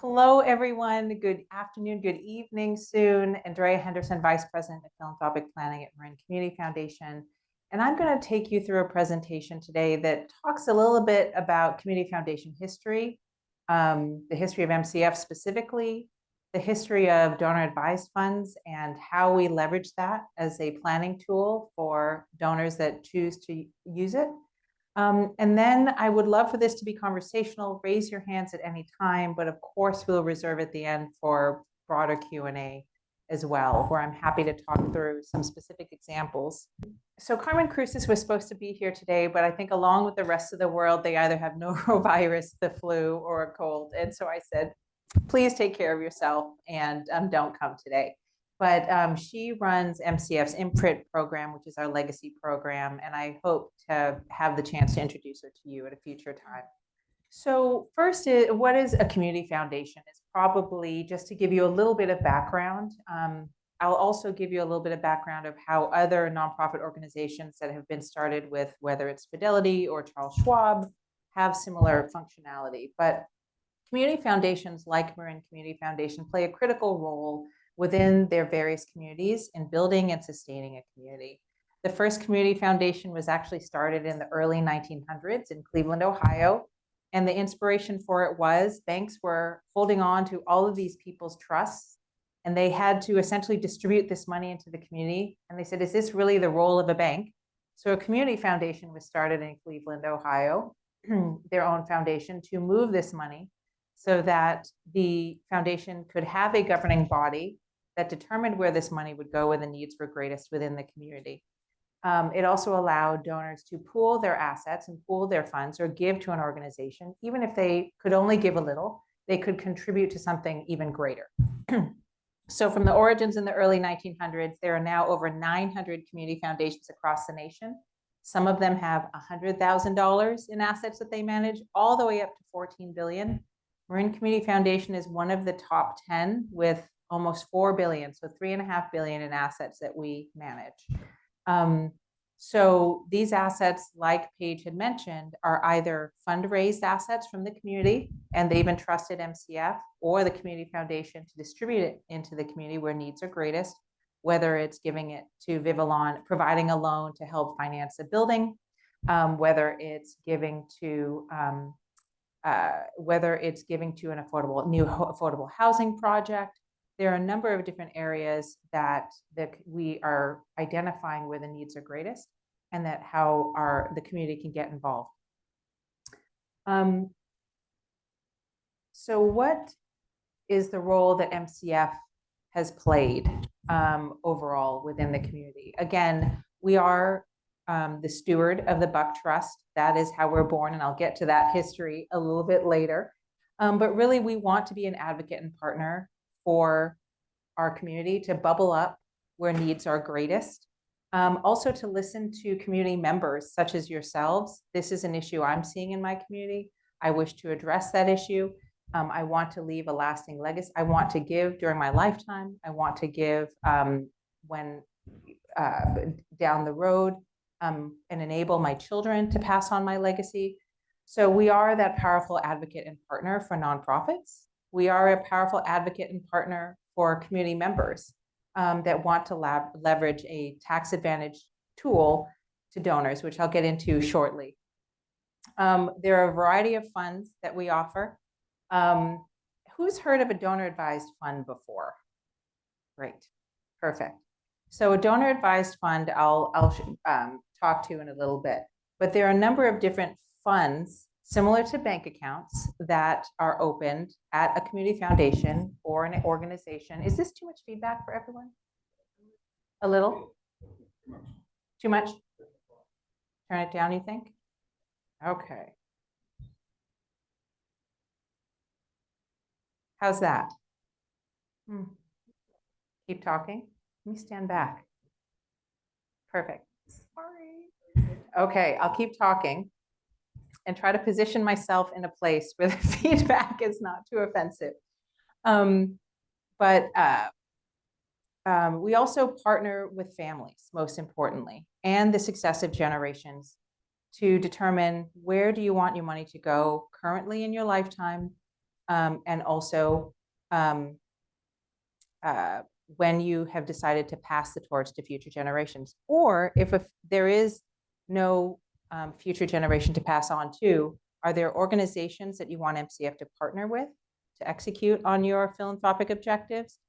Hello, everyone. Good afternoon, good evening soon. Andrea Henderson, Vice President of Philanthropic Planning at Marin Community Foundation. And I'm going to take you through a presentation today that talks a little bit about Community Foundation history, the history of MCF specifically, the history of donor advised funds, and how we leverage that as a planning tool for donors that choose to use it. And then I would love for this to be conversational. Raise your hands at any time, but of course we'll reserve at the end for broader Q&A as well, where I'm happy to talk through some specific examples. So Carmen Cruces was supposed to be here today, but I think along with the rest of the world, they either have norovirus, the flu, or a cold. And so I said, please take care of yourself and don't come today. But she runs MCF's Imprint program, which is our legacy program, and I hope to have the chance to introduce her to you at a future time. So first, what is a community foundation? It's probably just to give you a little bit of background. I'll also give you a little bit of background of how other nonprofit organizations that have been started with, whether it's Fidelity or Charles Schwab, have similar functionality. But community foundations like Marin Community Foundation play a critical role within their various communities in building and sustaining a community. The first community foundation was actually started in the early 1900s in Cleveland, Ohio. And the inspiration for it was banks were holding on to all of these people's trusts, and they had to essentially distribute this money into the community. And they said, is this really the role of a bank? So a community foundation was started in Cleveland, Ohio, their own foundation, to move this money so that the foundation could have a governing body that determined where this money would go, where the needs were greatest within the community. It also allowed donors to pool their assets and pool their funds or give to an organization. Even if they could only give a little, they could contribute to something even greater. So from the origins in the early 1900s, there are now over 900 community foundations across the nation. Some of them have $100,000 in assets that they manage, all the way up to $14 billion. Marin Community Foundation is one of the top 10 with almost $4 billion, so $3.5 billion in assets that we manage. So these assets, like Paige had mentioned, are either fundraised assets from the community, and they've entrusted MCF or the Community Foundation to distribute it into the community where needs are greatest, whether it's giving it to Vivalon, providing a loan to help finance a building, whether it's giving to an new affordable housing project. There are a number of different areas that we are identifying where the needs are greatest, and that how the community can get involved. So what is the role that MCF has played overall within the community? Again, we are the steward of the Buck Trust. That is how we're born, and I'll get to that history a little bit later. But really, we want to be an advocate and partner for our community to bubble up where needs are greatest. Also to listen to community members such as yourselves. This is an issue I'm seeing in my community. I wish to address that issue. I want to leave a lasting legacy. I want to give during my lifetime. I want to give when down the road and enable my children to pass on my legacy. So we are that powerful advocate and partner for nonprofits. We are a powerful advocate and partner for community members that want to leverage a tax advantage tool to donors, which I'll get into shortly. There are a variety of funds that we offer. Who's heard of a donor advised fund before? Great, perfect. So a donor advised fund I'll talk to in a little bit, but there are a number of different funds similar to bank accounts that are opened at a community foundation or an organization. Is this too much feedback for everyone? A little? Too much? Turn it down, you think? Okay. How's that? Keep talking. Let me stand back. Perfect. Sorry. Okay, I'll keep talking and try to position myself in a place where the feedback is not too offensive. We also partner with families, most importantly, and the successive generations to determine where do you want your money to go currently in your lifetime, and also when you have decided to pass the torch to future generations, or if there is no future generation to pass on to, are there organizations that you want MCF to partner with to execute on your philanthropic objectives?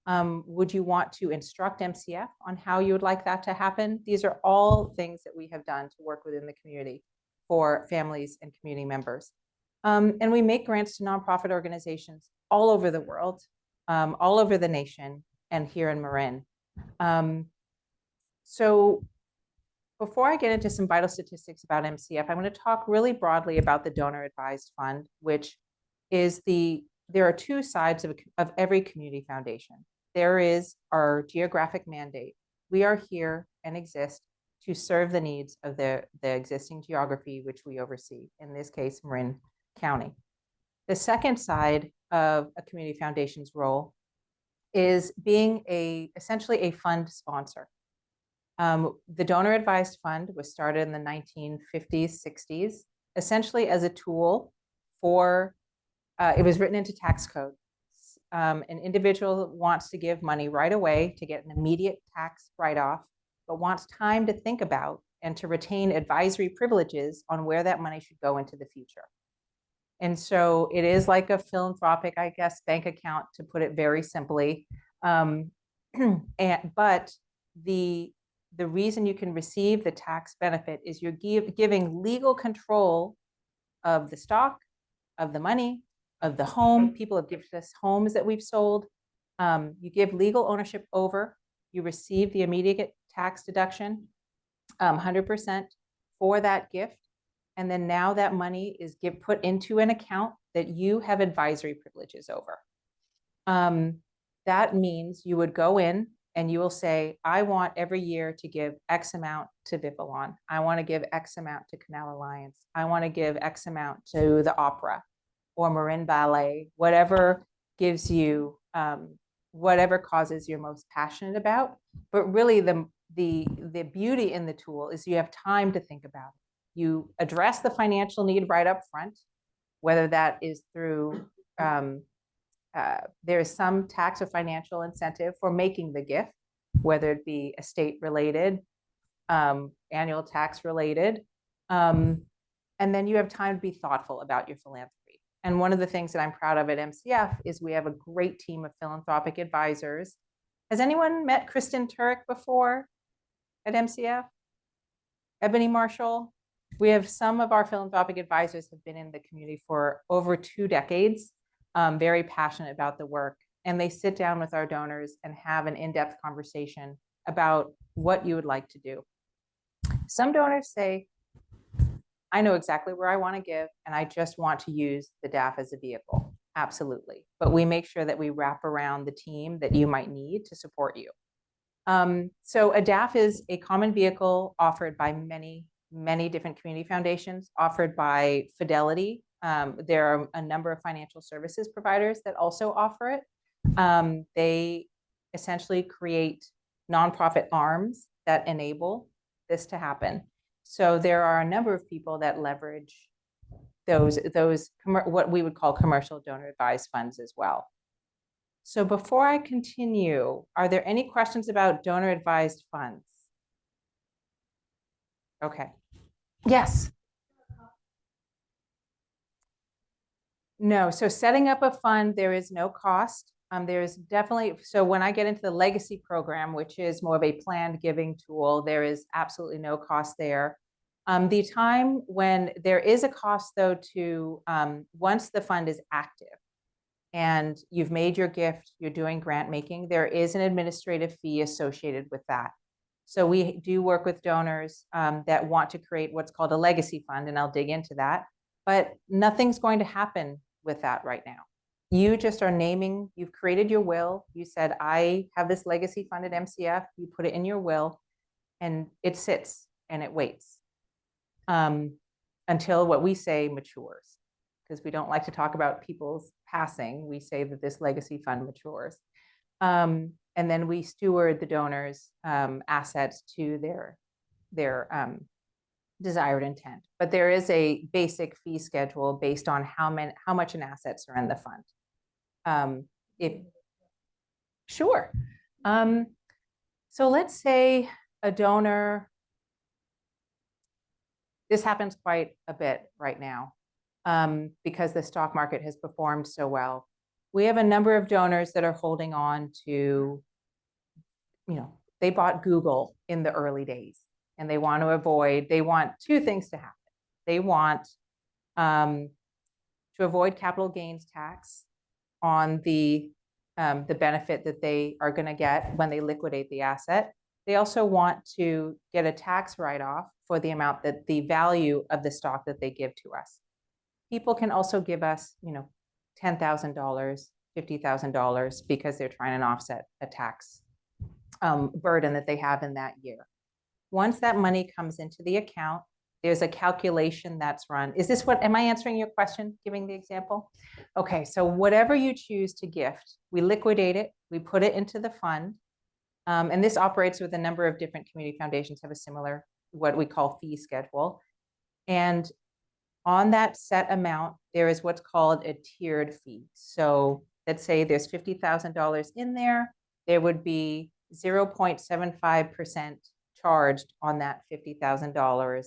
Would you want to instruct MCF on how you would like that to happen? These are all things that we have done to work within the community for families and community members. And we make grants to nonprofit organizations all over the world, all over the nation, and here in Marin. So before I get into some vital statistics about MCF, I'm going to talk really broadly about the donor advised fund, which is there are two sides of every community foundation. There is our geographic mandate. We are here and exist to serve the needs of the existing geography, which we oversee, in this case, Marin County. The second side of a community foundation's role is being essentially a fund sponsor. The donor advised fund was started in the 1950s, 60s, essentially as a tool for, it was written into tax code. An individual wants to give money right away to get an immediate tax write-off, but wants time to think about and to retain advisory privileges on where that money should go into the future. And so it is like a philanthropic, I guess, bank account, to put it very simply. But the reason you can receive the tax benefit is you're giving legal control of the stock, of the money, of the home. People have given us homes that we've sold. You give legal ownership over. You receive the immediate tax deduction, 100% for that gift. And then now that money is put into an account that you have advisory privileges over. That means you would go in and you will say, I want every year to give X amount to Vipalon. I want to give X amount to Canal Alliance. I want to give X amount to the opera or Marin Ballet, whatever gives you, whatever causes you're most passionate about. But really the beauty in the tool is you have time to think about it. You address the financial need right up front, whether that is through, there is some tax or financial incentive for making the gift, whether it be estate related, annual tax related, and then you have time to be thoughtful about your philanthropy. And one of the things that I'm proud of at MCF is we have a great team of philanthropic advisors. Has anyone met Kristen Turek before at MCF? Ebony Marshall? We have some of our philanthropic advisors have been in the community for over 2 decades, very passionate about the work. And they sit down with our donors and have an in-depth conversation about what you would like to do. Some donors say, I know exactly where I want to give, and I just want to use the DAF as a vehicle. Absolutely. But we make sure that we wrap around the team that you might need to support you. So a DAF is a common vehicle offered by many different community foundations, offered by Fidelity. There are a number of financial services providers that also offer it. They essentially create nonprofit arms that enable this to happen. So there are a number of people that leverage those what we would call commercial donor advised funds as well. So before I continue, are there any questions about donor advised funds? Okay. Yes. No, so setting up a fund, there is no cost. There is definitely, so when I get into the legacy program, which is more of a planned giving tool, there is absolutely no cost there. The time when there is a cost though to, once the fund is active and you've made your gift, you're doing grant making, there is an administrative fee associated with that. So we do work with donors that want to create what's called a legacy fund, and I'll dig into that, but nothing's going to happen with that right now. You just are naming, you've created your will. You said, I have this legacy fund at MCF. You put it in your will and it sits and it waits until what we say matures, because we don't like to talk about people's passing. We say that this legacy fund matures. And then we steward the donors' assets to their desired intent, but there is a basic fee schedule based on how much in assets are in the fund. Sure. So let's say a donor, this happens quite a bit right now because the stock market has performed so well. We have a number of donors that are holding on to, they bought Google in the early days and they want two things to happen. They want to avoid capital gains tax on the benefit that they are going to get when they liquidate the asset. They also want to get a tax write-off for the amount that the value of the stock that they give to us. People can also give us, $10,000, $50,000 because they're trying to offset a tax burden that they have in that year. Once that money comes into the account, there's a calculation that's run. Am I answering your question, giving the example? Okay, so whatever you choose to gift, we liquidate it, we put it into the fund, and this operates with a number of different community foundations have a similar, what we call fee schedule. And on that set amount, there is what's called a tiered fee. So let's say there's $50,000 in there, there would be 0.75% charged on that $50,000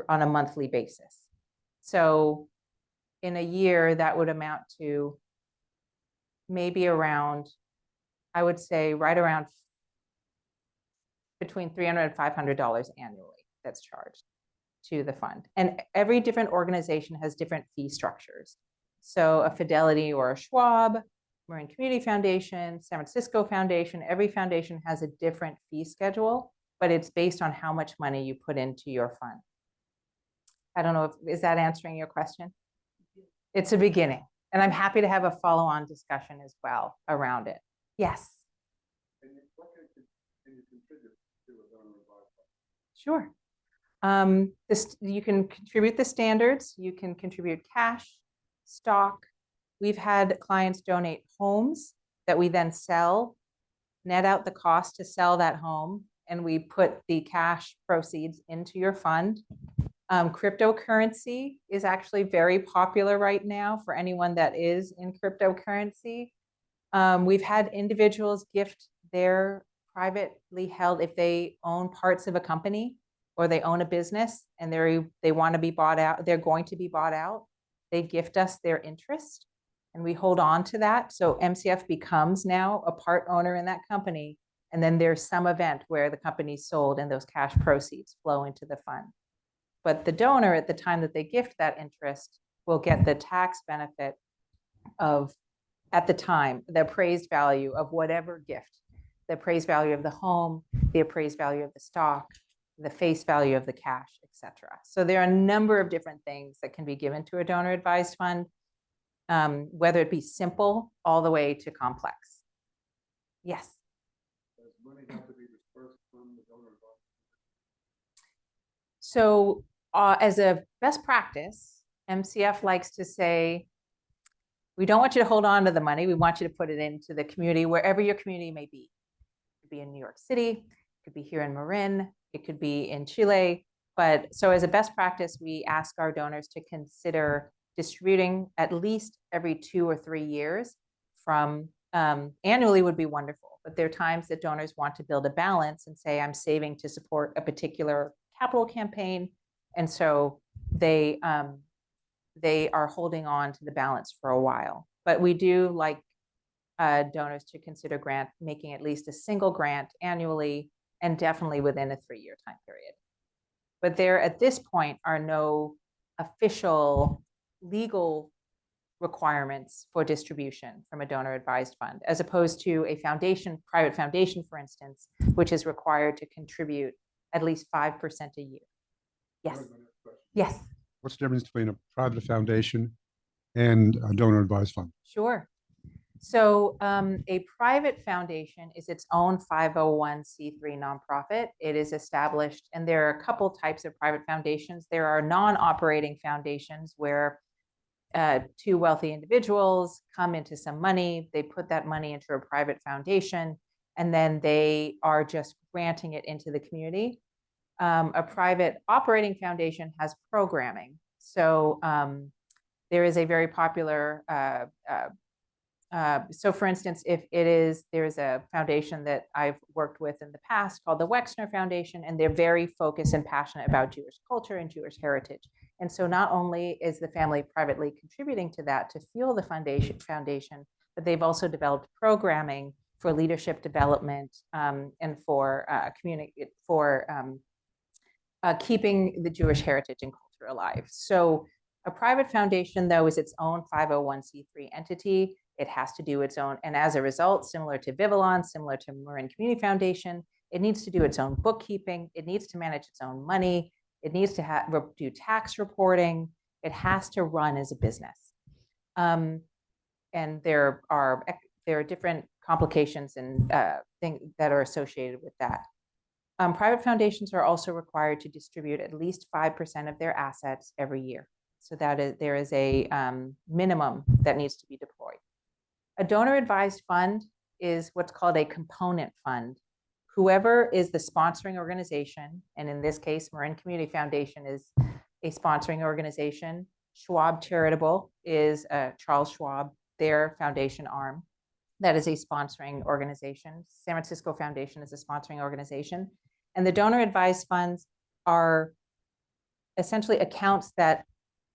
on a monthly basis. So in a year, that would amount to maybe around, I would say right around between $300 and $500 annually that's charged to the fund. And every different organization has different fee structures. So a Fidelity or a Schwab, Marin Community Foundation, San Francisco Foundation, every foundation has a different fee schedule, but it's based on how much money you put into your fund. I don't know is that answering your question? It's a beginning. And I'm happy to have a follow-on discussion as well around it. Yes. What can you contribute to a donor advised fund? Sure. You can contribute the standards. You can contribute cash, stock. We've had clients donate homes that we then sell, net out the cost to sell that home, and we put the cash proceeds into your fund. Cryptocurrency is actually very popular right now for anyone that is in cryptocurrency. We've had individuals gift their privately held, if they own parts of a company or they own a business and they want to be bought out, they're going to be bought out, they gift us their interest and we hold on to that. So MCF becomes now a part owner in that company. And then there's some event where the company's sold and those cash proceeds flow into the fund. But the donor at the time that they gift that interest will get the tax benefit of, at the time, the appraised value of whatever gift, the appraised value of the home, the appraised value of the stock, the face value of the cash, etc. So there are a number of different things that can be given to a donor advised fund, whether it be simple all the way to complex. Yes. Does money have to be dispersed from the donor advised? So as a best practice, MCF likes to say, we don't want you to hold on to the money. We want you to put it into the community, wherever your community may be. It could be in New York City, it could be here in Marin, it could be in Chile. But so as a best practice, we ask our donors to consider distributing at least every 2 or 3 years from annually would be wonderful. But there are times that donors want to build a balance and say, I'm saving to support a particular capital campaign. And so they are holding on to the balance for a while. But we do like donors to consider making at least a single grant annually and definitely within a 3-year time period. But there at this point are no official legal requirements for distribution from a donor advised fund, as opposed to a foundation, private foundation, for instance, which is required to contribute at least 5% a year. Yes. Yes. What's the difference between a private foundation and a donor advised fund? Sure. So a private foundation is its own 501c3 nonprofit. It is established, and there are a couple types of private foundations. There are non-operating foundations where 2 wealthy individuals come into some money, they put that money into a private foundation, and then they are just granting it into the community. A private operating foundation has programming. So there is a very popular, so for instance, if there's a foundation that I've worked with in the past called the Wexner Foundation, and they're very focused and passionate about Jewish culture and Jewish heritage. And so not only is the family privately contributing to that to fuel the foundation, but they've also developed programming for leadership development and for keeping the Jewish heritage and culture alive. So a private foundation, though, is its own 501c3 entity. It has to do its own, and as a result, similar to Vivillon, similar to Marin Community Foundation, it needs to do its own bookkeeping. It needs to manage its own money. It needs to do tax reporting. It has to run as a business. And there are different complications and things that are associated with that. Private foundations are also required to distribute at least 5% of their assets every year. So that there is a minimum that needs to be deployed. A donor-advised fund is what's called a component fund. Whoever is the sponsoring organization, and in this case, Marin Community Foundation is a sponsoring organization. Schwab Charitable is Charles Schwab, their foundation arm. That is a sponsoring organization. San Francisco Foundation is a sponsoring organization. And the donor-advised funds are essentially accounts that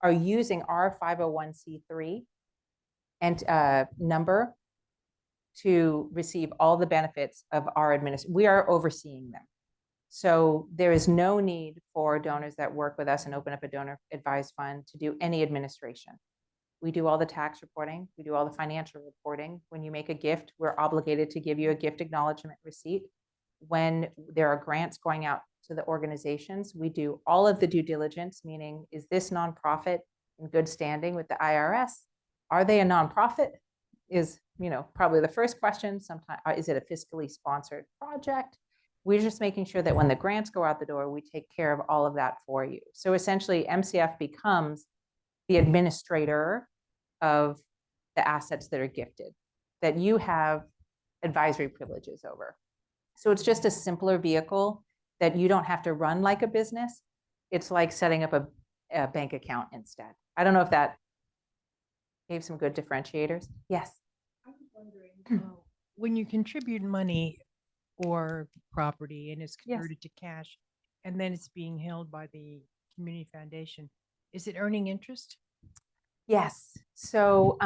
are using our 501c3 and number to receive all the benefits of our administration. We are overseeing them. So there is no need for donors that work with us and open up a donor advised fund to do any administration. We do all the tax reporting. We do all the financial reporting. When you make a gift, we're obligated to give you a gift acknowledgement receipt. When there are grants going out to the organizations, we do all of the due diligence, meaning, is this nonprofit in good standing with the IRS? Are they a nonprofit? Is, probably the first question. Sometimes, is it a fiscally sponsored project? We're just making sure that when the grants go out the door, we take care of all of that for you. So essentially, MCF becomes the administrator of the assets that are gifted, that you have advisory privileges over. So it's just a simpler vehicle that you don't have to run like a business. It's like setting up a bank account instead. I don't know if that gave some good differentiators. Yes. I was wondering, when you contribute money or property and it's converted to cash, and then it's being held by the community foundation, is it earning interest? Yes. So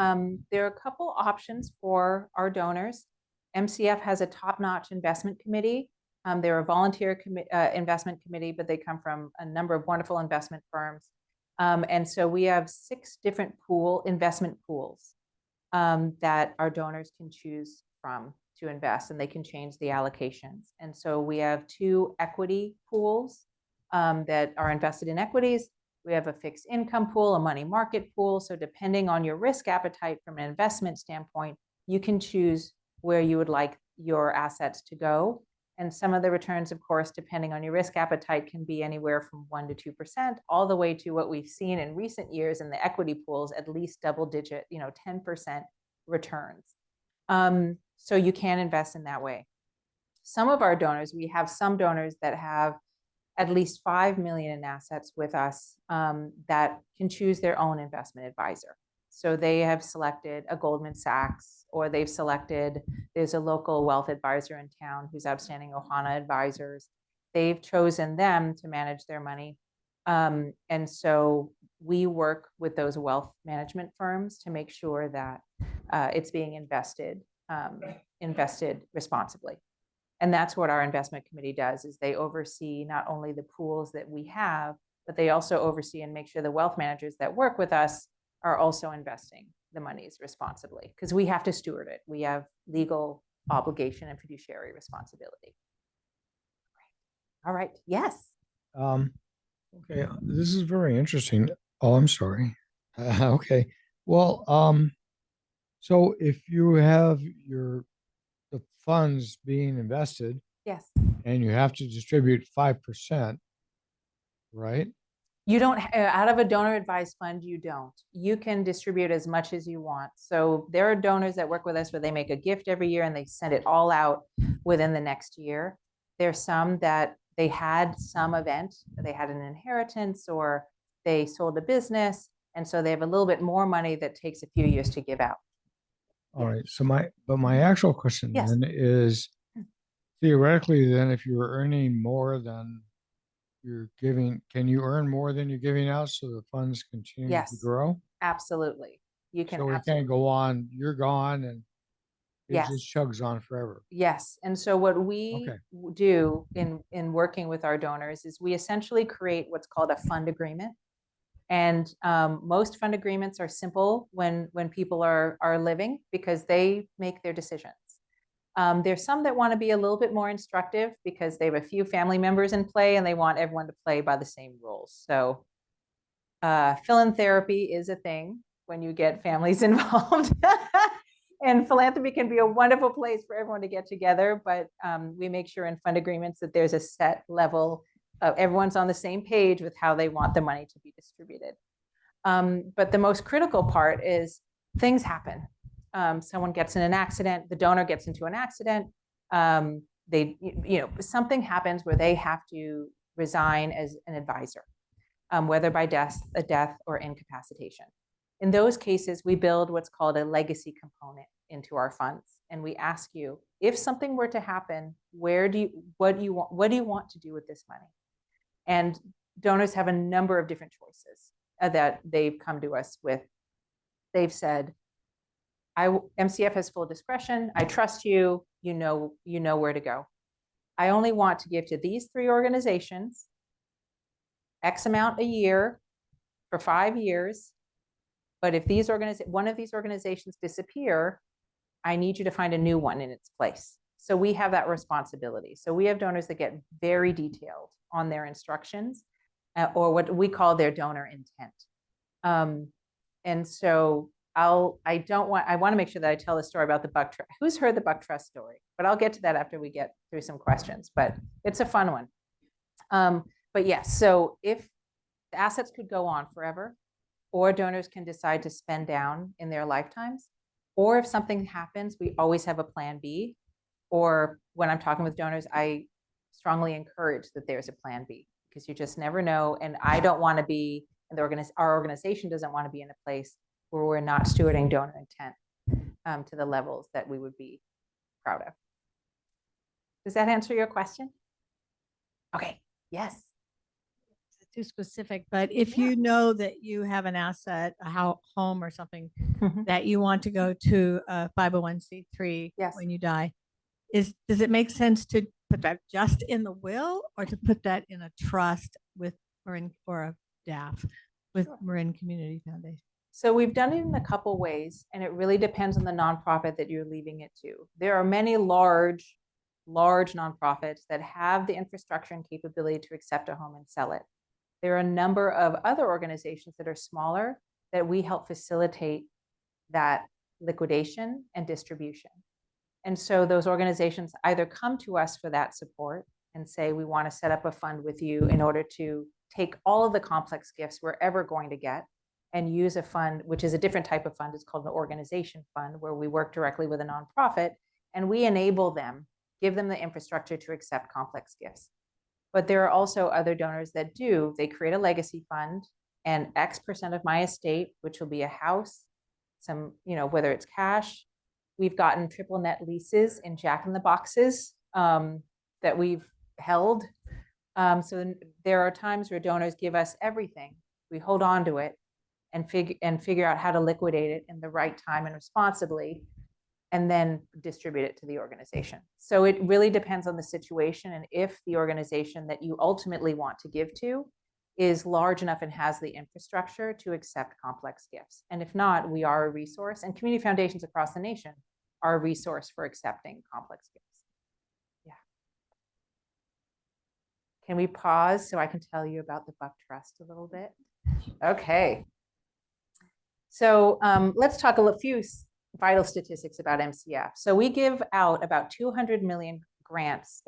there are a couple options for our donors. MCF has a top-notch investment committee. They're a volunteer investment committee, but they come from a number of wonderful investment firms. And so we have 6 different investment pools that our donors can choose from to invest, and they can change the allocations. And so we have 2 equity pools that are invested in equities. We have a fixed income pool, a money market pool. So depending on your risk appetite from an investment standpoint, you can choose where you would like your assets to go. And some of the returns, of course, depending on your risk appetite, can be anywhere from 1% to 2%, all the way to what we've seen in recent years in the equity pools, at least double-digit, 10% returns. So you can invest in that way. Some of our donors, we have some donors that have at least 5 million in assets with us that can choose their own investment advisor. So they have selected a Goldman Sachs, or they've selected, there's a local wealth advisor in town who's outstanding, Ohana Advisors. They've chosen them to manage their money. And so we work with those wealth management firms to make sure that it's being invested responsibly. And that's what our investment committee does, is they oversee not only the pools that we have, but they also oversee and make sure the wealth managers that work with us are also investing the monies responsibly, because we have to steward it. We have legal obligation and fiduciary responsibility. All right. Yes. Okay, this is very interesting. Oh, I'm sorry. Okay. Well, so if you have the funds being invested Yes. and you have to distribute 5%, right? You don't, out of a donor advised fund, you don't. You can distribute as much as you want. So there are donors that work with us where they make a gift every year and they send it all out within the next year. There's some that they had some event, they had an inheritance, or they sold a business, and so they have a little bit more money that takes a few years to give out. All right. So my actual question Yes. then is theoretically then if you're earning more than you're giving, can you earn more than you're giving out so the funds continue to Yes. grow? Absolutely. You can So we absolutely. can't go on, you're gone and it Yes. just chugs on forever. Yes. And so what we Okay. do in working with our donors is we essentially create what's called a fund agreement. And most fund agreements are simple when people are living because they make their decisions. There's some that want to be a little bit more instructive because they have a few family members in play and they want everyone to play by the same rules. So philanthropy is a thing when you get families involved. And philanthropy can be a wonderful place for everyone to get together, but we make sure in fund agreements that there's a set level of everyone's on the same page with how they want the money to be distributed. But the most critical part is things happen. Someone gets in an accident, the donor gets into an accident, something happens where they have to resign as an advisor, whether by death or incapacitation. In those cases, we build what's called a legacy component into our funds. And we ask you, if something were to happen, what do you want to do with this money? And donors have a number of different choices that they've come to us with. They've said, MCF has full discretion. I trust you. You know where to go. I only want to give to these 3 organizations, X amount a year for 5 years. But if one of these organizations disappear, I need you to find a new one in its place. So we have that responsibility. So we have donors that get very detailed on their instructions or what we call their donor intent. And so I want to make sure that I tell the story about the Buck Trust. Who's heard the Buck Trust story? But I'll get to that after we get through some questions, but it's a fun one. But yes, so if the assets could go on forever, or donors can decide to spend down in their lifetimes, or if something happens, we always have a plan B. Or when I'm talking with donors, I strongly encourage that there's a plan B because you just never know. And I don't want to be, and our organization doesn't want to be in a place where we're not stewarding donor intent to the levels that we would be proud of. Does that answer your question? Okay, yes. Too specific, but if you know that you have an asset, a home or something that you want to go to a 501c3 when you die, does it make sense to put that just in the will or to put that in a trust with or a DAF with Marin Community Foundation? So we've done it in a couple ways, and it really depends on the nonprofit that you're leaving it to. There are many large nonprofits that have the infrastructure and capability to accept a home and sell it. There are a number of other organizations that are smaller that we help facilitate that liquidation and distribution. And so those organizations either come to us for that support and say, we want to set up a fund with you in order to take all of the complex gifts we're ever going to get and use a fund, which is a different type of fund. It's called an organization fund, where we work directly with a nonprofit and we enable them, give them the infrastructure to accept complex gifts. But there are also other donors that they create a legacy fund, and X% of my estate, which will be a house, some, whether it's cash. We've gotten triple net leases in Jack in the Boxes that we've held. So there are times where donors give us everything. We hold on to it and figure out how to liquidate it in the right time and responsibly, and then distribute it to the organization. So it really depends on the situation and if the organization that you ultimately want to give to is large enough and has the infrastructure to accept complex gifts. And if not, we are a resource, and community foundations across the nation are a resource for accepting complex gifts. Yeah. Can we pause so I can tell you about the Buck Trust a little bit? Okay. So let's talk a few vital statistics about MCF. So we give out about 200 million grants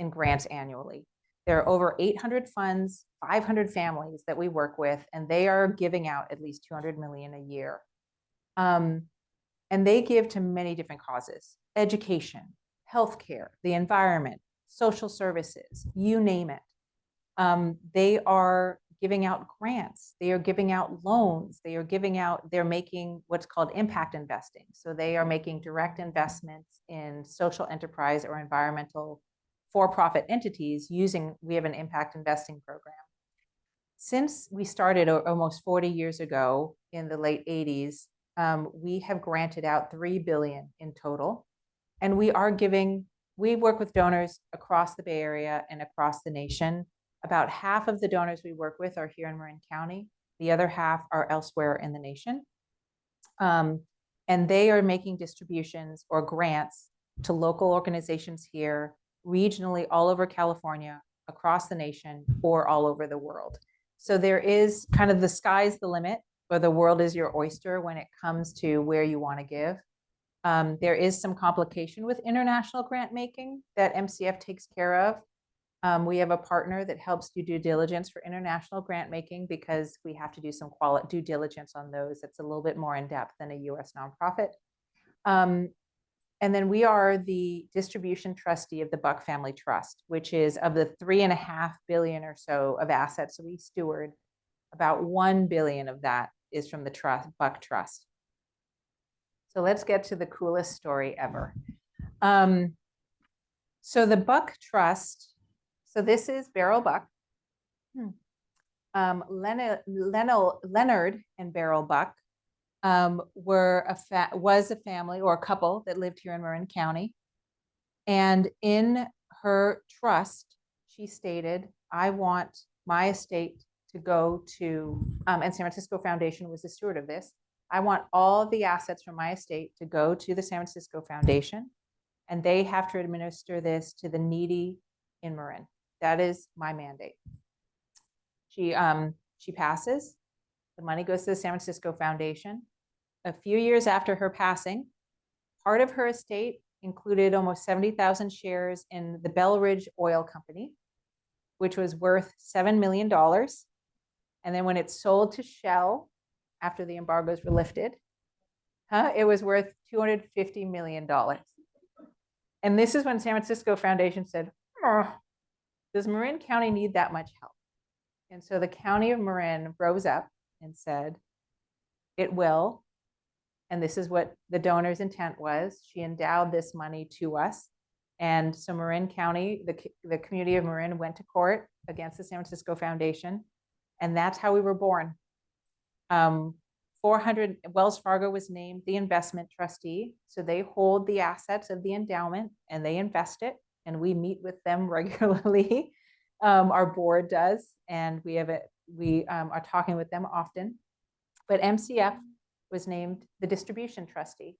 annually. There are over 800 funds, 500 families that we work with, and they are giving out at least 200 million a year. And they give to many different causes: education, healthcare, the environment, social services, you name it. They are giving out grants. They are giving out loans. They're making what's called impact investing. So they are making direct investments in social enterprise or environmental for-profit entities we have an impact investing program. Since we started almost 40 years ago in the late 80s, we have granted out $3 billion in total. And we work with donors across the Bay Area and across the nation. About half of the donors we work with are here in Marin County. The other half are elsewhere in the nation. And they are making distributions or grants to local organizations here, regionally, all over California, across the nation, or all over the world. So there is kind of the sky's the limit, or the world is your oyster when it comes to where you want to give. There is some complication with international grant making that MCF takes care of. We have a partner that helps do due diligence for international grant making because we have to do some due diligence on those. It's a little bit more in depth than a US nonprofit. And then we are the distribution trustee of the Buck Family Trust, which is of the $3.5 billion or so of assets we steward, about $1 billion of that is from the Buck Trust. So let's get to the coolest story ever. So the Buck Trust, so this is Beryl Buck. Leonard and Beryl Buck was a family or a couple that lived here in Marin County. And in her trust, she stated, I want my estate to go to, and San Francisco Foundation was the steward of this. I want all the assets from my estate to go to the San Francisco Foundation, and they have to administer this to the needy in Marin. That is my mandate. She passes. The money goes to the San Francisco Foundation. A few years after her passing, part of her estate included almost 70,000 shares in the Bell Ridge Oil Company, which was worth $7 million. And then when it sold to Shell, after the embargoes were lifted, it was worth $250 million. And this is when San Francisco Foundation said, does Marin County need that much help? And so the county of Marin rose up and said, it will. And this is what the donor's intent was. She endowed this money to us. And so Marin County, the community of Marin went to court against the San Francisco Foundation. And that's how we were born. 400, Wells Fargo was named the investment trustee. So they hold the assets of the endowment and they invest it. And we meet with them regularly. Our board does. And we are talking with them often. But MCF was named the distribution trustee.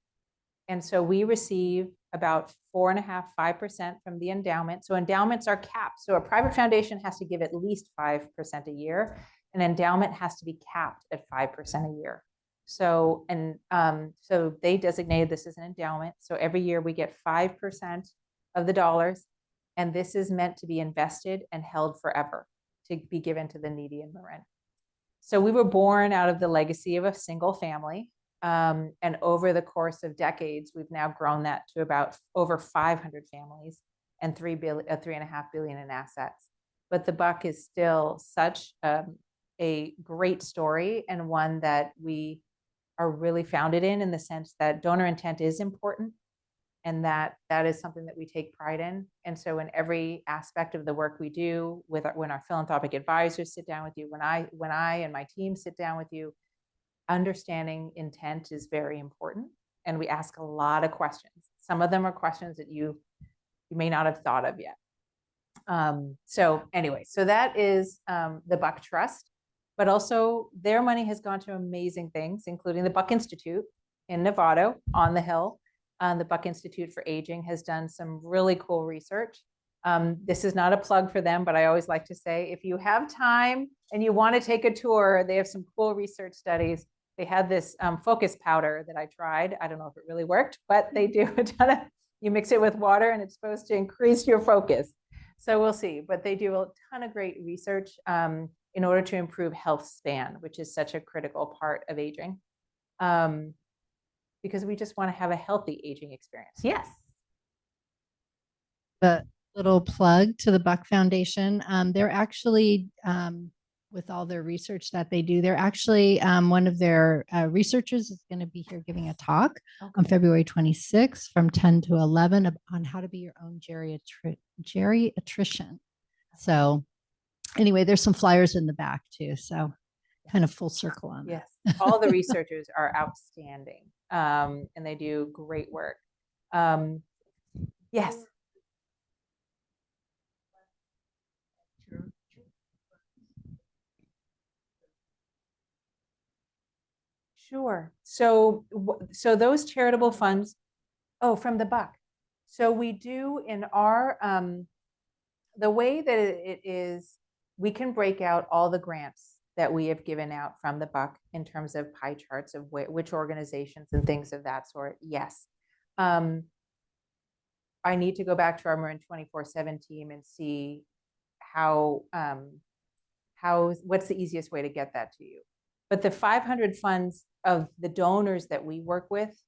And so we receive about 4.5%, 5% from the endowment. So endowments are capped. So a private foundation has to give at least 5% a year. An endowment has to be capped at 5% a year. So, so they designated this as an endowment. So every year we get 5% of the dollars. And this is meant to be invested and held forever to be given to the needy in Marin. So we were born out of the legacy of a single family. And over the course of decades, we've now grown that to about over 500 families and $3.5 billion in assets. But the Buck is still such a great story, and one that we are really founded in the sense that donor intent is important, and that is something that we take pride in. And so in every aspect of the work we do, when our philanthropic advisors sit down with you, when I and my team sit down with you, understanding intent is very important. And we ask a lot of questions. Some of them are questions that you may not have thought of yet. So anyway, so that is the Buck Trust, but also their money has gone to amazing things, including the Buck Institute in Novato on the Hill. The Buck Institute for Aging has done some really cool research. This is not a plug for them, but I always like to say, if you have time and you want to take a tour, they have some cool research studies. They had this focus powder that I tried. I don't know if it really worked, but they do a ton of, you mix it with water and it's supposed to increase your focus. So we'll see, but they do a ton of great research in order to improve health span, which is such a critical part of aging. Because we just want to have a healthy aging experience. Yes. The little plug to the Buck Foundation. They're actually, with all their research that they do, they're actually, one of their researchers is going to be here giving a talk on February 26th from 10 to 11 on how to be your own geriatrician. So anyway, there's some flyers in the back too. So kind of full circle on that. Yes, all the researchers are outstanding, and they do great work. Yes. Sure. So, so those charitable funds, oh, from the buck. So we do in our, the way that it is, we can break out all the grants that we have given out from the buck in terms of pie charts of which organizations and things of that sort. Yes. I need to go back to our Marin 24/7 team and see what's the easiest way to get that to you. But the 500 funds of the donors that we work with,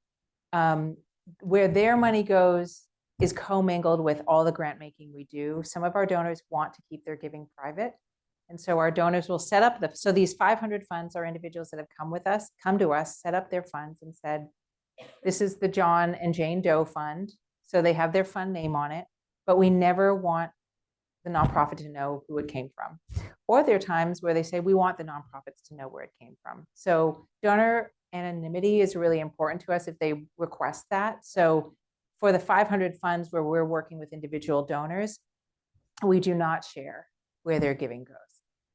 where their money goes is commingled with all the grant making we do. Some of our donors want to keep their giving private. And so our donors will set up so these 500 funds are individuals that have come to us, set up their funds and said, this is the John and Jane Doe fund. So they have their fund name on it, but we never want the nonprofit to know who it came from. Or there are times where they say, we want the nonprofits to know where it came from. So donor anonymity is really important to us if they request that. So for the 500 funds where we're working with individual donors, we do not share where their giving goes.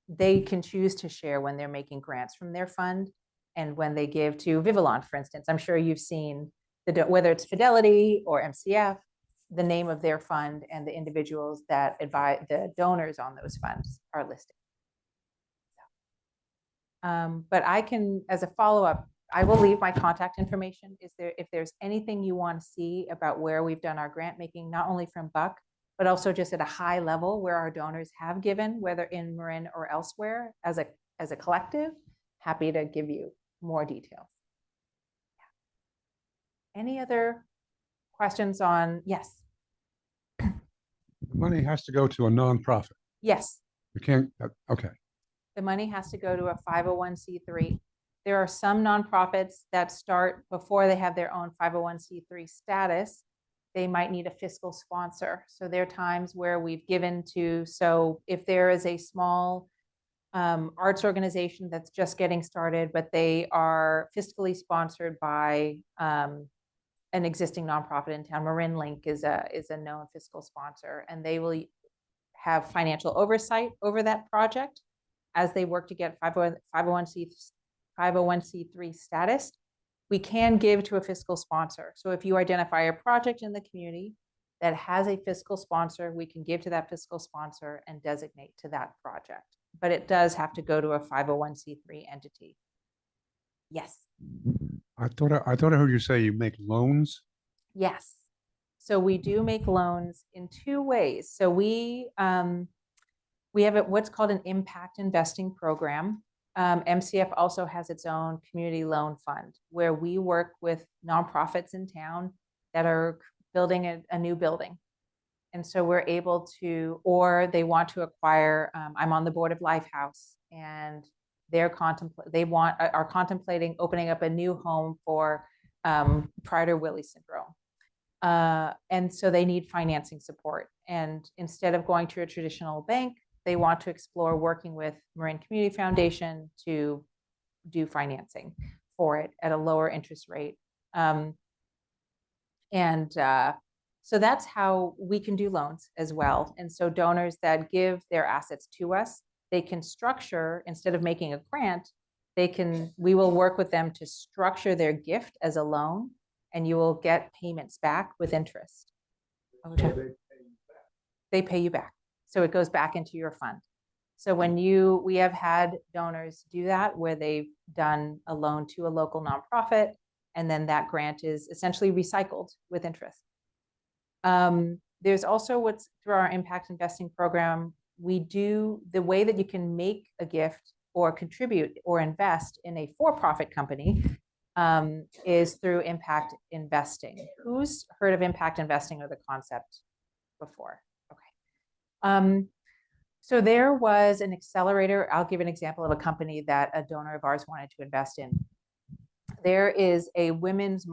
They can choose to share when they're making grants from their fund and when they give to Vivillon, for instance. I'm sure you've seen whether it's Fidelity or MCF, the name of their fund and the individuals that advise the donors on those funds are listed. But I can, as a follow-up, I will leave my contact information. If there's anything you want to see about where we've done our grant making, not only from Buck, but also just at a high level where our donors have given, whether in Marin or elsewhere as a collective, happy to give you more details. Yeah. Any other questions on, yes? The money has to go to a nonprofit. Yes. We can't, okay. The money has to go to a 501c3. There are some nonprofits that start before they have their own 501c3 status. They might need a fiscal sponsor. So there are times where we've given to, so if there is a small arts organization that's just getting started, but they are fiscally sponsored by an existing nonprofit in town, Marin Link is a known fiscal sponsor, and they will have financial oversight over that project as they work to get 501c3 status. We can give to a fiscal sponsor. So if you identify a project in the community that has a fiscal sponsor, we can give to that fiscal sponsor and designate to that project. But it does have to go to a 501c3 entity. Yes. I thought I heard you say you make loans. Yes. So we do make loans in two ways. So we have what's called an impact investing program. MCF also has its own community loan fund where we work with nonprofits in town that are building a new building. And so we're able to, or they want to acquire, I'm on the board of Lifehouse, and are contemplating opening up a new home for Prader-Willi syndrome. And so they need financing support. And instead of going to a traditional bank, they want to explore working with Marin Community Foundation to do financing for it at a lower interest rate. So that's how we can do loans as well. And so donors that give their assets to us, they can structure, instead of making a grant, we will work with them to structure their gift as a loan, and you will get payments back with interest. Okay. They pay you back. So it goes back into your fund. So we have had donors do that where they've done a loan to a local nonprofit, and then that grant is essentially recycled with interest. There's also what's through our impact investing program, the way that you can make a gift or contribute or invest in a for-profit company is through impact investing. Who's heard of impact investing or the concept before? Okay. So there was an accelerator. I'll give an example of a company that a donor of ours wanted to invest in. There is a women's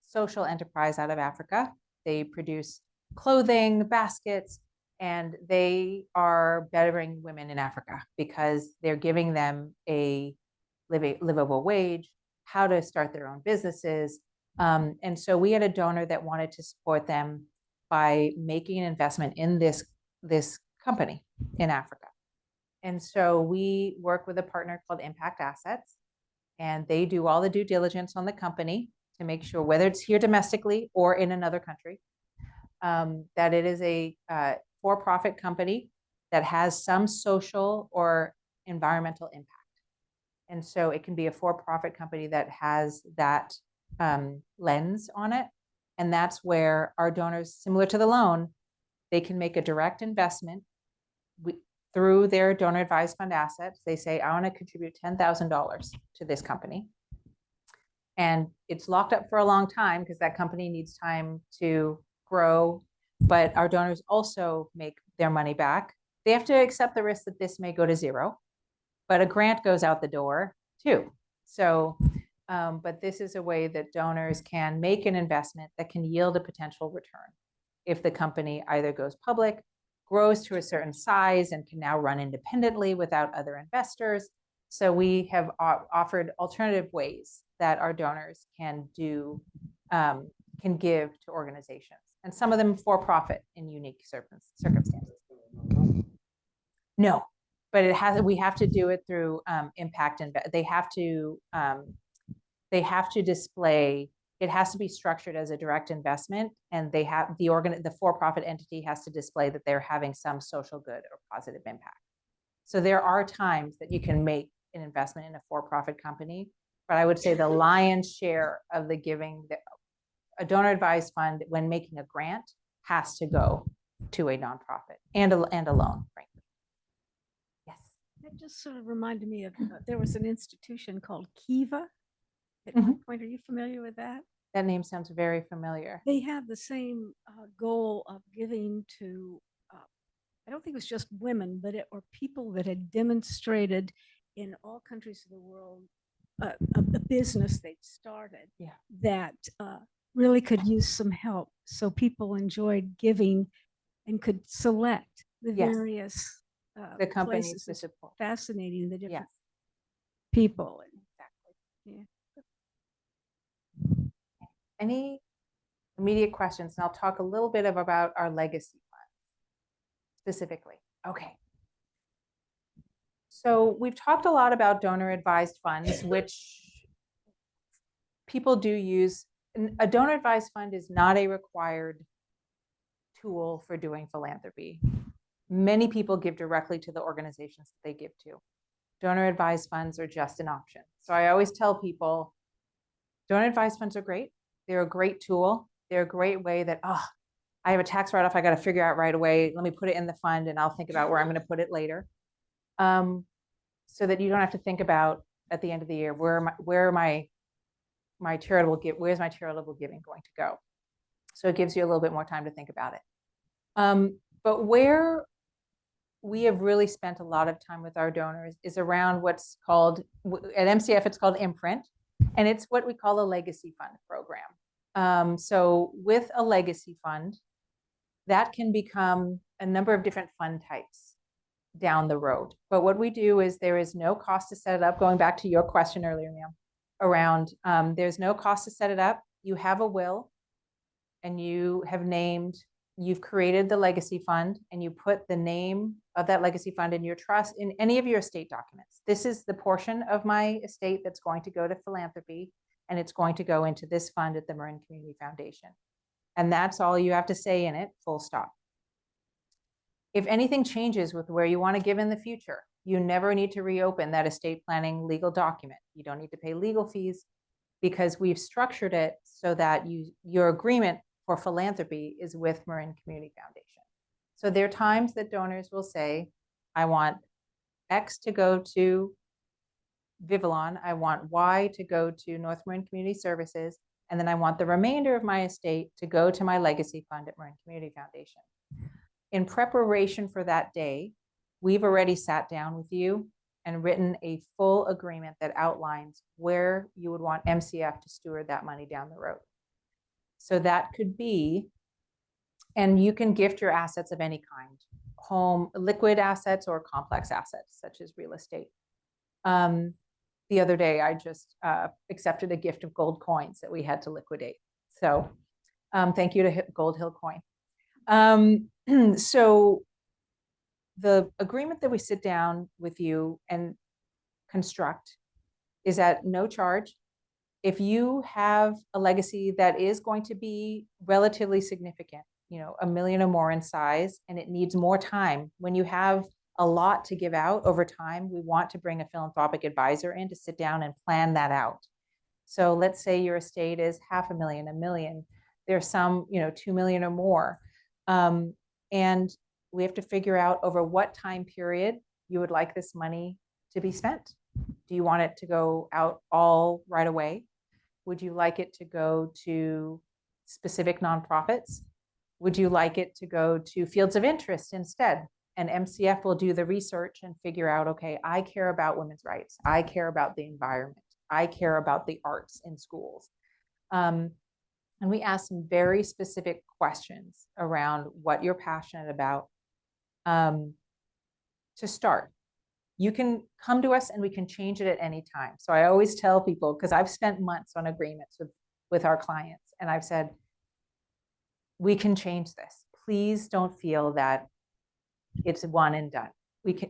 social enterprise out of Africa. They produce clothing, baskets, and they are bettering women in Africa because they're giving them a livable wage, how to start their own businesses. And so we had a donor that wanted to support them by making an investment in this company in Africa. And so we work with a partner called Impact Assets, and they do all the due diligence on the company to make sure, whether it's here domestically or in another country, that it is a for-profit company that has some social or environmental impact. And so it can be a for-profit company that has that lens on it. And that's where our donors, similar to the loan, they can make a direct investment through their donor advised fund assets. They say, I want to contribute $10,000 to this company. And it's locked up for a long time because that company needs time to grow. But our donors also make their money back. They have to accept the risk that this may go to zero, but a grant goes out the door too. So, but this is a way that donors can make an investment that can yield a potential return if the company either goes public, grows to a certain size, and can now run independently without other investors. So we have offered alternative ways that our donors can give to organizations, and some of them for profit in unique circumstances. No, but we have to do it through impact, and they have to display. It has to be structured as a direct investment, and they have the for-profit entity has to display that they're having some social good or positive impact. So there are times that you can make an investment in a for-profit company, but I would say the lion's share of the giving, a donor advised fund, when making a grant, has to go to a nonprofit and a loan, frankly. Yes. That just sort of reminded me of there was an institution called Kiva. At Mhm. one point, are you familiar with that? That name sounds very familiar. They have the same goal of giving to, I don't think it was just women, but or people that had demonstrated in all countries of the world a business they'd started that really could use some help. So people enjoyed giving and could select the various the companies places. to support. Fascinating, the different Yes. people. Exactly. Yeah. Any immediate questions? And I'll talk a little bit about our legacy funds specifically. Okay. So we've talked a lot about donor advised funds, which people do use. A donor advised fund is not a required tool for doing philanthropy. Many people give directly to the organizations that they give to. Donor advised funds are just an option. So I always tell people, donor advised funds are great. They're a great tool. They're a great way that, I have a tax write-off I got to figure out right away. Let me put it in the fund and I'll think about where I'm going to put it later. So that you don't have to think about at the end of the year, where's my charitable giving going to go? So it gives you a little bit more time to think about it. But where we have really spent a lot of time with our donors is around what's called, at MCF, it's called Imprint. And it's what we call a legacy fund program. So with a legacy fund, that can become a number of different fund types down the road. But what we do is there is no cost to set it up. Going back to your question earlier, ma'am, around there's no cost to set it up. You have a will and you've created the legacy fund, and you put the name of that legacy fund in your trust in any of your estate documents. This is the portion of my estate that's going to go to philanthropy, and it's going to go into this fund at the Marin Community Foundation. And that's all you have to say in it, full stop. If anything changes with where you want to give in the future, you never need to reopen that estate planning legal document. You don't need to pay legal fees because we've structured it so that your agreement for philanthropy is with Marin Community Foundation. So there are times that donors will say, I want X to go to Vivalon, I want Y to go to North Marin Community Services, and then I want the remainder of my estate to go to my legacy fund at Marin Community Foundation. In preparation for that day, we've already sat down with you and written a full agreement that outlines where you would want MCF to steward that money down the road. So that could be, and you can gift your assets of any kind, home, liquid assets or complex assets, such as real estate. The other day, I just accepted a gift of gold coins that we had to liquidate. So thank you to Gold Hill Coin. So the agreement that we sit down with you and construct is at no charge. If you have a legacy that is going to be relatively significant, you know, $1 million or more in size, and it needs more time, when you have a lot to give out over time, we want to bring a philanthropic advisor in to sit down and plan that out. So let's say your estate is $500,000, $1 million. There's some, you know, 2 million or more. And we have to figure out over what time period you would like this money to be spent. Do you want it to go out all right away? Would you like it to go to specific nonprofits? Would you like it to go to fields of interest instead? And MCF will do the research and figure out, okay, I care about women's rights. I care about the environment. I care about the arts in schools. And we ask some very specific questions around what you're passionate about to start. You can come to us and we can change it at any time. So I always tell people, because I've spent months on agreements with our clients, and I've said, we can change this. Please don't feel that it's one and done. We can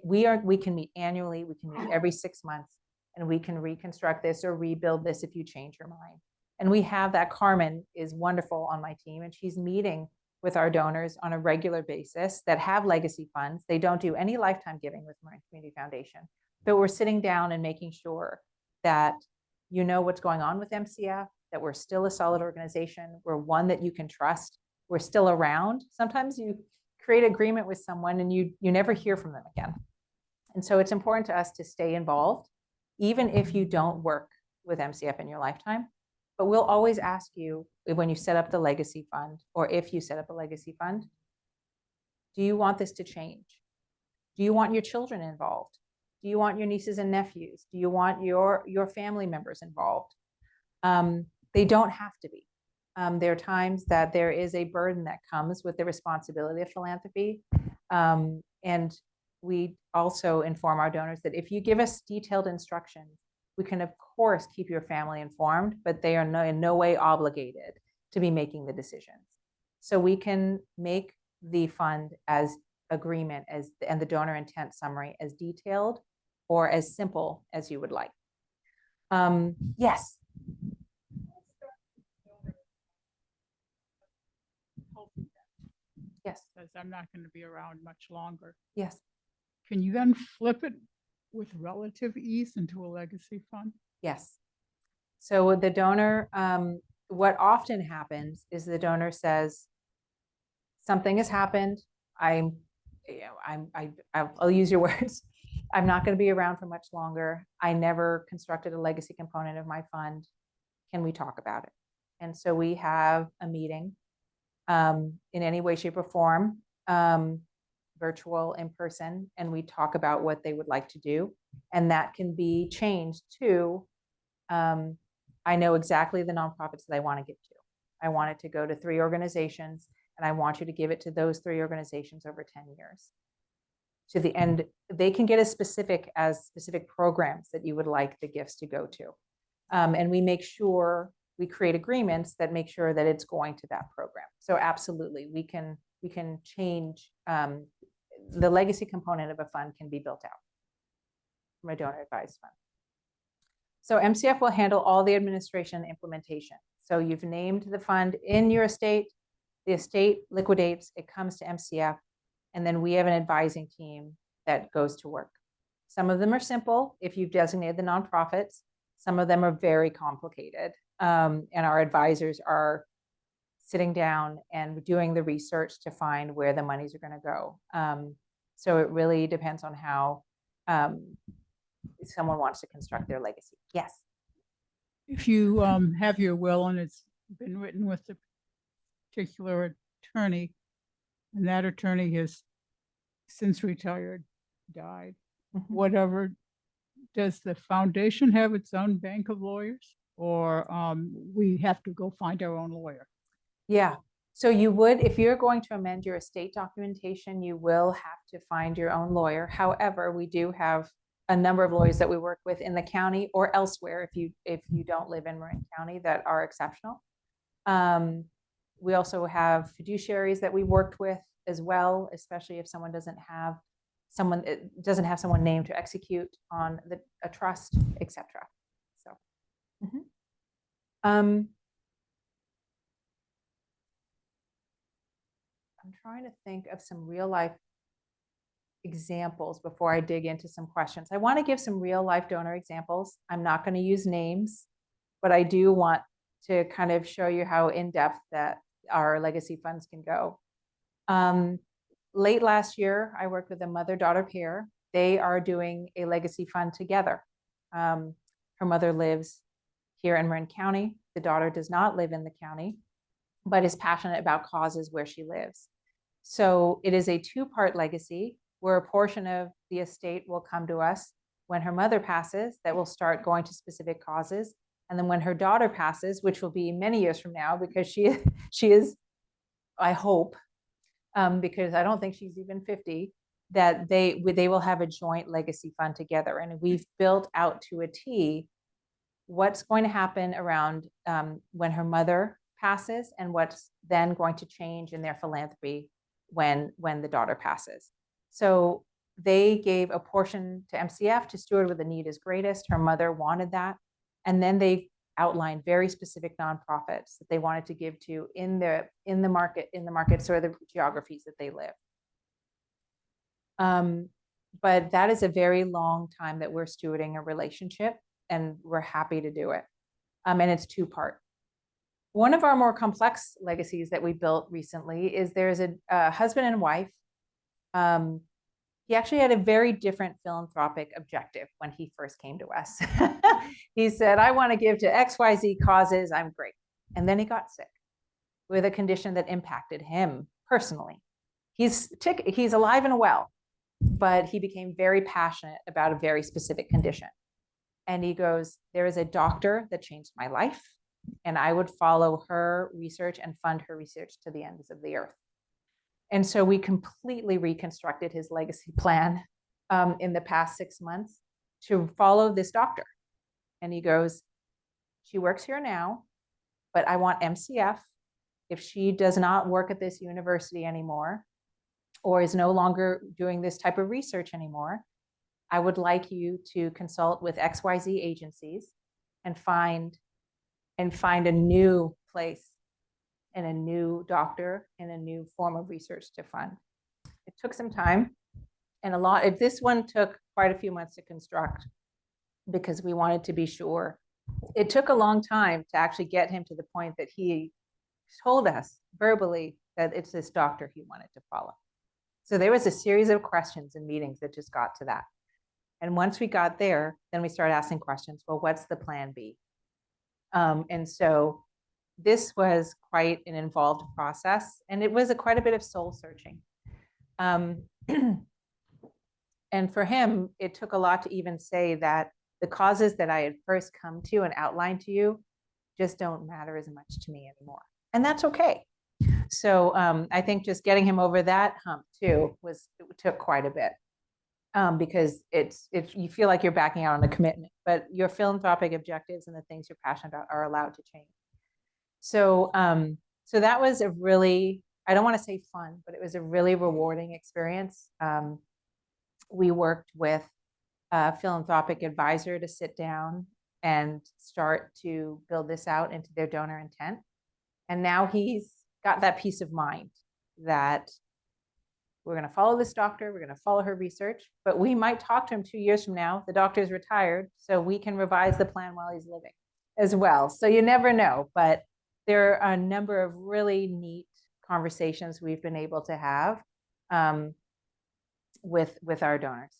meet annually, we can meet every 6 months, and we can reconstruct this or rebuild this if you change your mind. And we have that. Carmen is wonderful on my team, and she's meeting with our donors on a regular basis that have legacy funds. They don't do any lifetime giving with Marin Community Foundation, but we're sitting down and making sure that you know what's going on with MCF, that we're still a solid organization. We're one that you can trust. We're still around. Sometimes you create an agreement with someone and you never hear from them again. And so it's important to us to stay involved, even if you don't work with MCF in your lifetime. But we'll always ask you when you set up the legacy fund, or if you set up a legacy fund, do you want this to change? Do you want your children involved? Do you want your nieces and nephews? Do you want your family members involved? They don't have to be. There are times that there is a burden that comes with the responsibility of philanthropy. And we also inform our donors that if you give us detailed instructions, we can, of course, keep your family informed, but they are in no way obligated to be making the decisions. So we can make the fund as agreement and the donor intent summary as detailed or as simple as you would like. Yes. Yes. Says I'm not going to be around much longer. Yes. Can you then flip it with relative ease into a legacy fund? Yes. So the donor, what often happens is the donor says, something has happened. I'll use your words. I'm not going to be around for much longer. I never constructed a legacy component of my fund. Can we talk about it? And so we have a meeting in any way, shape, or form, virtual, in person, and we talk about what they would like to do. And that can be changed to, I know exactly the nonprofits that I want to give to. I want it to go to 3 organizations, and I want you to give it to those 3 organizations over 10 years. To the end, they can get as specific programs that you would like the gifts to go to. And we make sure we create agreements that make sure that it's going to that program. So absolutely, we can change, the legacy component of a fund can be built out from a donor advised fund. So MCF will handle all the administration and implementation. So you've named the fund in your estate, the estate liquidates, it comes to MCF, and then we have an advising team that goes to work. Some of them are simple if you've designated the nonprofits. Some of them are very complicated. And our advisors are sitting down and doing the research to find where the monies are going to go. So it really depends on how someone wants to construct their legacy. Yes. If you have your will and it's been written with a particular attorney, and that attorney has since retired, died, Mhm. whatever, does the foundation have its own bank of lawyers? Or we have to go find our own lawyer? Yeah. So you would, if you're going to amend your estate documentation, you will have to find your own lawyer. However, we do have a number of lawyers that we work with in the county or elsewhere if you don't live in Marin County that are exceptional. We also have fiduciaries that we worked with as well, especially if someone doesn't have someone named to execute on a trust, etc. So, I'm trying to think of some real life examples before I dig into some questions. I want to give some real life donor examples. I'm not going to use names, but I do want to kind of show you how in depth that our legacy funds can go. Late last year, I worked with a mother-daughter pair. They are doing a legacy fund together. Her mother lives here in Marin County. The daughter does not live in the county, but is passionate about causes where she lives. So it is a two-part legacy where a portion of the estate will come to us when her mother passes, that will start going to specific causes. And then when her daughter passes, which will be many years from now, because she is, I hope, because I don't think she's even 50, that they will have a joint legacy fund together. And we've built out to a T what's going to happen around when her mother passes and what's then going to change in their philanthropy when the daughter passes. So they gave a portion to MCF to steward where the need is greatest. Her mother wanted that. And then they outlined very specific nonprofits that they wanted to give to in the markets or the geographies that they live. But that is a very long time that we're stewarding a relationship, and we're happy to do it. And it's two-part. One of our more complex legacies that we built recently is there's a husband and wife. He actually had a very different philanthropic objective when he first came to us. He said, I want to give to XYZ causes, I'm great. And then he got sick with a condition that impacted him personally. He's alive and well, but he became very passionate about a very specific condition. And he goes, there is a doctor that changed my life, and I would follow her research and fund her research to the ends of the earth. And so we completely reconstructed his legacy plan in the past 6 months to follow this doctor. And he goes, she works here now, but I want MCF, if she does not work at this university anymore, or is no longer doing this type of research anymore, I would like you to consult with XYZ agencies and find a new place and a new doctor and a new form of research to fund. It took some time and a lot. If this one took quite a few months to construct because we wanted to be sure. It took a long time to actually get him to the point that he told us verbally that it's this doctor he wanted to follow. So there was a series of questions and meetings that just got to that. And once we got there, then we started asking questions. Well, what's the plan B? And so this was quite an involved process, and it was quite a bit of soul searching. And for him, it took a lot to even say that the causes that I had first come to and outlined to you just don't matter as much to me anymore. And that's okay. So I think just getting him over that hump too took quite a bit. Because you feel like you're backing out on a commitment, but your philanthropic objectives and the things you're passionate about are allowed to change. So that was a really, I don't want to say fun, but it was a really rewarding experience. We worked with a philanthropic advisor to sit down and start to build this out into their donor intent. And now he's got that peace of mind that we're going to follow this doctor, we're going to follow her research, but we might talk to him 2 years from now. The doctor's retired, so we can revise the plan while he's living as well. So you never know, but there are a number of really neat conversations we've been able to have with our donors.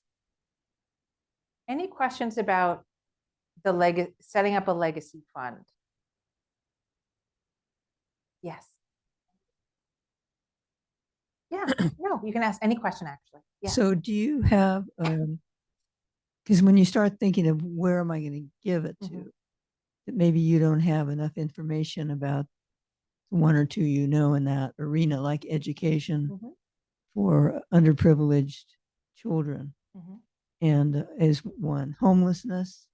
Any questions about setting up a legacy fund? Yes. Yeah, no, you can ask any question actually. Yeah. So do you have, because when you start thinking of where am I going to give it to, Mhm. that maybe you don't have enough information about one or two you know in that arena, like education Mhm. for underprivileged children, Mhm. and as one, homelessness.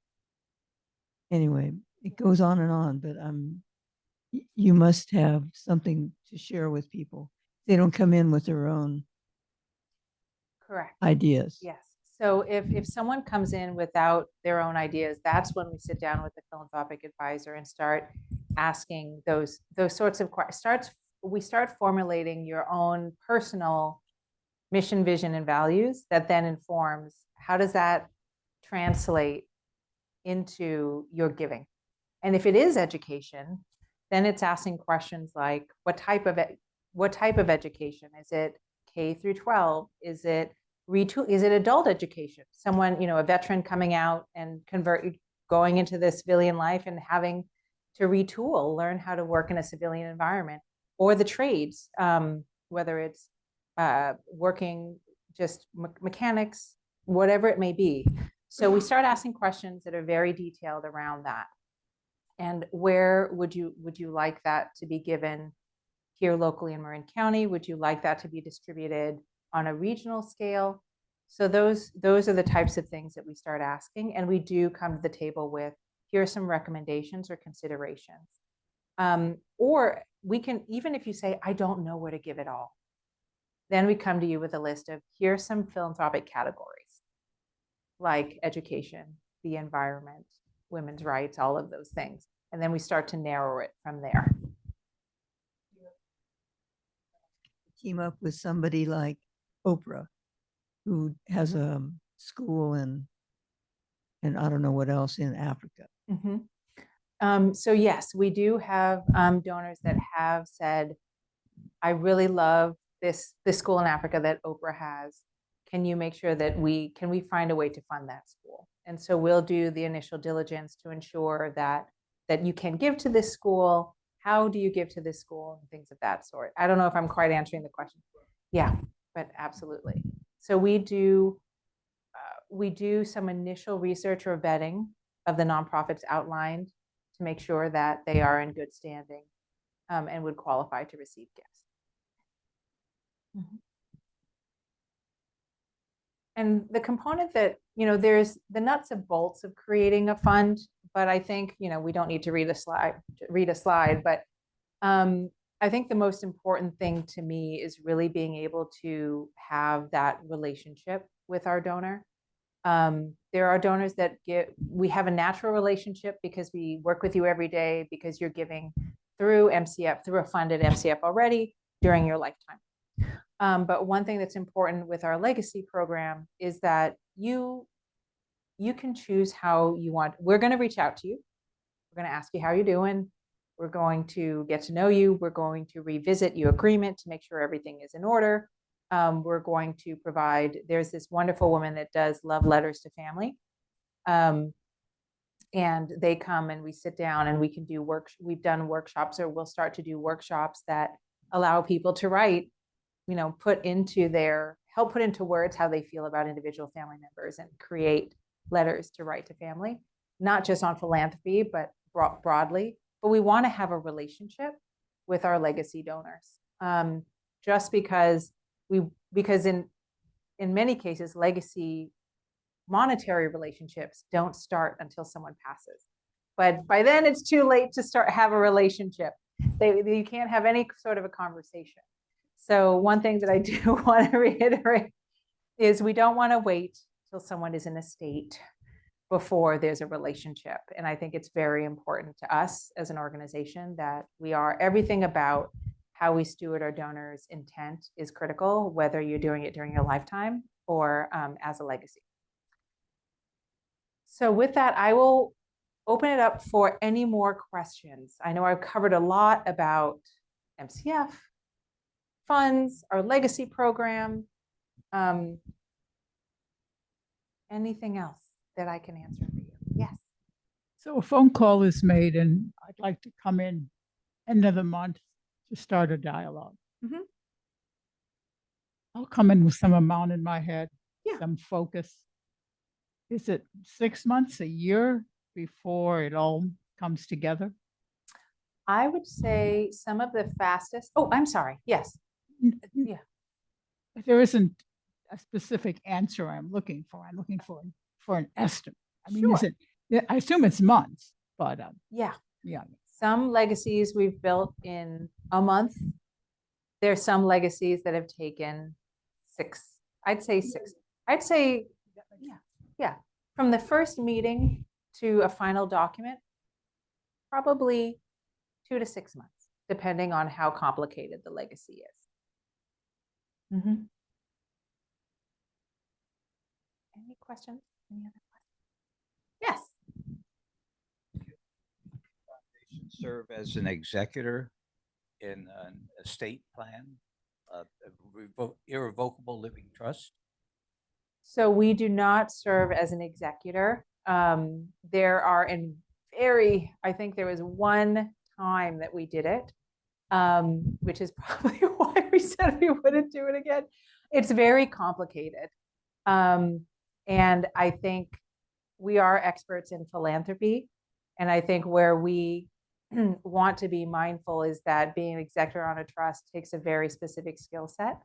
Anyway, it goes on and on, but you must have something to share with people. They don't come in with their own Correct. ideas. Yes. So if someone comes in without their own ideas, that's when we sit down with the philanthropic advisor and start asking those sorts of questions. We start formulating your own personal mission, vision, and values that then informs how does that translate into your giving. And if it is education, then it's asking questions like what type of education? Is it K through 12? Is it adult education? Someone, a veteran coming out and going into the civilian life and having to retool, learn how to work in a civilian environment, or the trades, whether it's working just mechanics, whatever it may be. So we start asking questions that are very detailed around that. And where would you like that to be given here locally in Marin County? Would you like that to be distributed on a regional scale? So those are the types of things that we start asking, and we do come to the table with, here are some recommendations or considerations. Or we can, even if you say, I don't know where to give it all, then we come to you with a list of, here's some philanthropic categories, like education, the environment, women's rights, all of those things. And then we start to narrow it from there. Team up with somebody like Oprah, who has a school and I don't know what else in Africa. So yes, we do have donors that have said, I really love this school in Africa that Oprah has. Can you make sure that we find a way to fund that school? And so we'll do the initial diligence to ensure that you can give to this school. How do you give to this school? And things of that sort. I don't know if I'm quite answering the question. Yeah, but absolutely. So we do some initial research or vetting of the nonprofits outlined to make sure that they are in good standing and would qualify to receive gifts. And the component that, there's the nuts and bolts of creating a fund, but I think, we don't need to read a slide, but I think the most important thing to me is really being able to have that relationship with our donor. There are donors that we have a natural relationship because we work with you every day, because you're giving through MCF, through a funded MCF already during your lifetime. But one thing that's important with our legacy program is that you can choose how you want. We're going to reach out to you. We're going to ask you how you're doing. We're going to get to know you. We're going to revisit your agreement to make sure everything is in order. We're going to provide, there's this wonderful woman that does love letters to family. And they come and we sit down and we can do we've done workshops, or we'll start to do workshops that allow people to write, help put into words how they feel about individual family members and create letters to write to family, not just on philanthropy, but broadly. But we want to have a relationship with our legacy donors, just because in many cases, legacy monetary relationships don't start until someone passes. But by then it's too late to have a relationship. You can't have any sort of a conversation. So one thing that I do want to reiterate is we don't want to wait till someone is in a state before there's a relationship. And I think it's very important to us as an organization that we are everything about how we steward our donors' intent is critical, whether you're doing it during your lifetime or as a legacy. So with that, I will open it up for any more questions. I know I've covered a lot about MCF, funds, our legacy program. Anything else that I can answer for you? Yes. So a phone call is made and I'd like to come in end of the month to start a dialogue. I'll come in with some amount in my head, Yeah. some focus. Is it 6 months, a year before it all comes together? I would say some of the fastest, oh, I'm sorry, yes. Yeah. There isn't a specific answer I'm looking for. I'm looking for an estimate. I mean, is Sure. it, I assume it's months, but Yeah. yeah. Some legacies we've built in a month. There's some legacies that have taken 6, I'd say 6. I'd say, yeah. From the first meeting to a final document, probably 2 to 6 months, depending on how complicated the legacy is. Any questions? Any other questions? Yes. Serve as an executor in an estate plan, a irrevocable living trust? So we do not serve as an executor. There are I think there was one time that we did it, which is probably why we said we wouldn't do it again. It's very complicated. And I think we are experts in philanthropy. And I think where we want to be mindful is that being an executor on a trust takes a very specific skill set.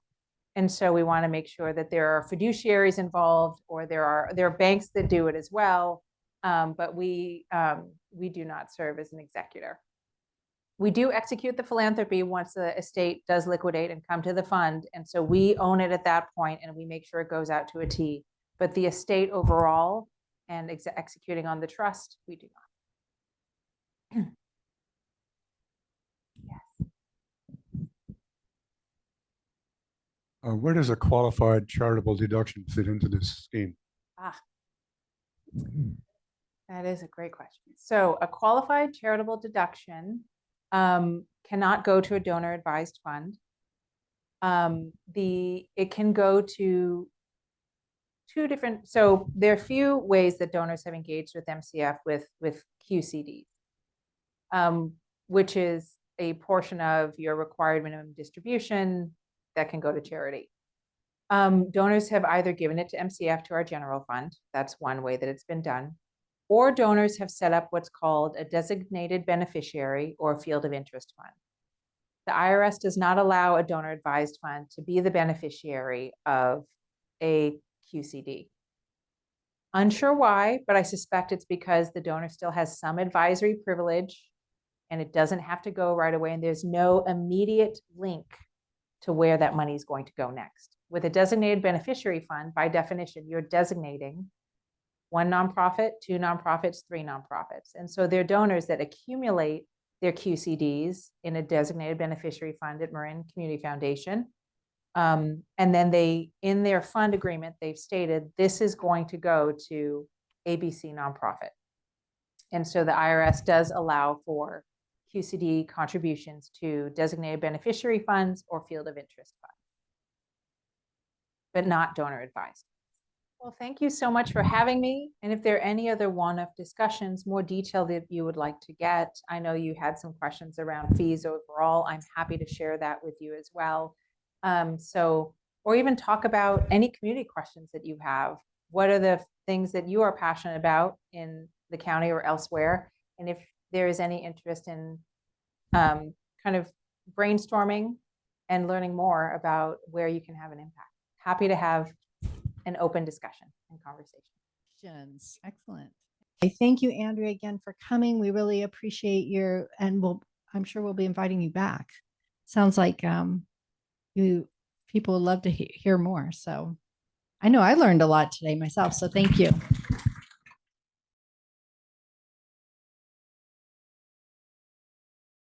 And so we want to make sure that there are fiduciaries involved, or there are banks that do it as well. But we do not serve as an executor. We do execute the philanthropy once the estate does liquidate and come to the fund. And so we own it at that point, and we make sure it goes out to a T. But the estate overall and executing on the trust, we do not. Where does a qualified charitable deduction fit into this scheme? That is a great question. So a qualified charitable deduction cannot go to a donor advised fund. It can go to 2 different, so there are a few ways that donors have engaged with MCF with QCDs, which is a portion of your required minimum distribution that can go to charity. Donors have either given it to MCF, to our general fund. That's one way that it's been done. Or donors have set up what's called a designated beneficiary or field of interest fund. The IRS does not allow a donor advised fund to be the beneficiary of a QCD. Unsure why, but I suspect it's because the donor still has some advisory privilege and it doesn't have to go right away. And there's no immediate link to where that money is going to go next. With a designated beneficiary fund, by definition, you're designating 1 nonprofit, 2 nonprofits, 3 nonprofits. And so they're donors that accumulate their QCDs in a designated beneficiary fund at Marin Community Foundation. And then in their fund agreement, they've stated this is going to go to ABC nonprofit. And so the IRS does allow for QCD contributions to designated beneficiary funds or field of interest funds, but not donor advised. Well, thank you so much for having me. And if there are any other one-off discussions, more detail that you would like to get, I know you had some questions around fees overall. I'm happy to share that with you as well. Or even talk about any community questions that you have. What are the things that you are passionate about in the county or elsewhere? And if there is any interest in kind of brainstorming and learning more about where you can have an impact. Happy to have an open discussion and conversation. Excellent. I thank you, Andrea, again for coming. We really appreciate and I'm sure we'll be inviting you back. Sounds like people would love to hear more. So I know I learned a lot today myself. So thank you.